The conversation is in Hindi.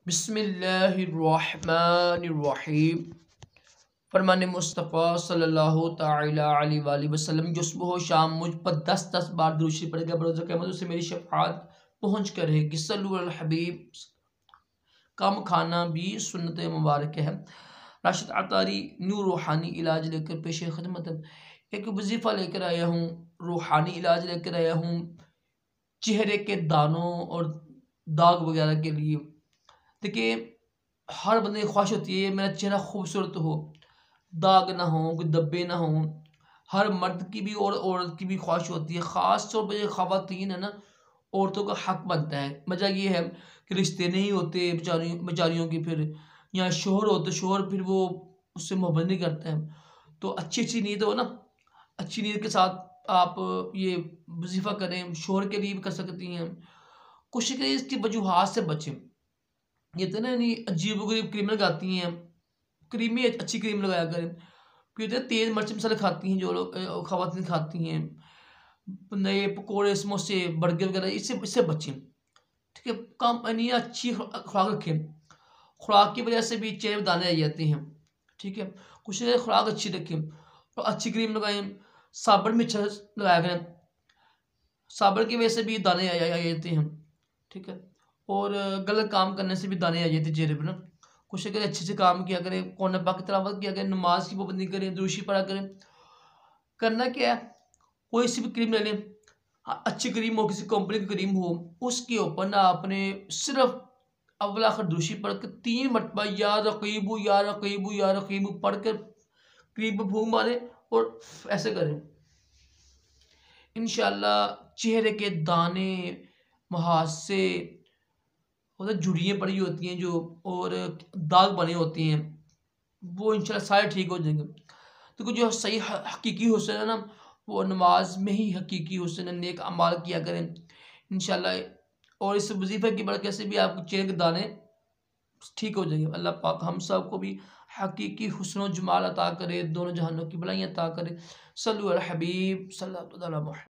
बिस्मिल्लाहिर्रहमानिर्रहीम। फरमान मुस्तफ़ा सल्लल्लाहु ताला अलैहि वसल्लम जो सुबह शाम मुझ पर 10-10 बार दुरूद शरीफ पढ़ेगा बरोज़ क़यामत उसे मेरी शफ़ाअत पहुँच कर रहेगी। सल्लु अल हबीब। कम खाना भी सुन्नत मुबारक है। राशिद अतारी न्यू रूहानी इलाज लेकर पेश खिदमत। एक वजीफ़ा लेकर आया हूँ, रूहानी इलाज लेकर आया हूँ चेहरे के दानों और दाग वगैरह के लिए। देखिए, हर बंदे की ख्वाहिश होती है मेरा चेहरा खूबसूरत हो, दाग ना हो, कोई धब्बे ना हो। हर मर्द की भी और औरत की भी ख्वाहिश होती है, ख़ास तौर पर जो ख़वातीन है ना, औरतों का हक बनता है। वजह ये है कि रिश्ते नहीं होते बेचारियों की, फिर या शोहर हो तो शोहर फिर वो उससे मोहब्बत नहीं करते हैं। तो अच्छी अच्छी नीयत हो ना, अच्छी नीयत के साथ आप ये वजीफ़ा करें, शोहर के लिए भी कर सकती हैं। कोशिश करिए इसकी वजूहात से बचें। ये तो ना नहीं अजीब-ओ-गरीब क्रीम लगाती हैं, क्रीम ही अच्छी क्रीम लगाया करें। फिर होता है तेज़ मिर्च मसाले खाती हैं जो लोग ख़वातीन खाती हैं, नए पकोड़े, समोसे, बर्गर वगैरह इससे इससे बचें। ठीक है? कम यानी अच्छी खुराक रखें। खुराक की वजह से भी चेहरे पे दाने आ जाते हैं। ठीक है? कोशिश करें खुराक अच्छी रखें और अच्छी क्रीम लगाएँ, साबुन भी अच्छा लगाया करें। साबुन की वजह से भी दाने आ जाते हैं। ठीक है? और गलत काम करने से भी दाने आ जाते हैं चेहरे पे ना। कोशिश करें अच्छे से काम किया करें, कुरान पाक की तिलावत किया करें, नमाज की पाबंदी करें, दुरूद शरीफ पढ़ा करें। करना क्या है, कोई सी भी क्रीम ले लें, अच्छी क्रीम हो, किसी कंपनी की क्रीम हो, उसके ऊपर ना आपने सिर्फ अव्वल आखिर दुरूद शरीफ पढ़ के 3 मरतबा या रकीबु या रकीबु या रकीबु पढ़ कर क्रीम पे फूंक मारें और ऐसे करें। इंशाअल्लाह चेहरे के दाने, मुहासे, मतलब झुर्रियाँ पड़ी होती हैं जो और दाग बने होते हैं, वो इंशाल्लाह सारे ठीक हो जाएँगे। तो जो सही हकीकी हुस्न है ना, वो नमाज में ही हकीकी हुस्न है। नेक अमाल किया करें इंशाल्लाह, और इस वजीफे की बरकत से भी आपके चेहरे के दाने ठीक हो जाएंगे। अल्लाह पाक हम सब को भी हकीकी हुस्न और जमाल अता करे, दोनों जहानों की भलाइयाँ अता करे। सल्लु अला हबीब सल्लल्लाहु अलैहि वसल्लम।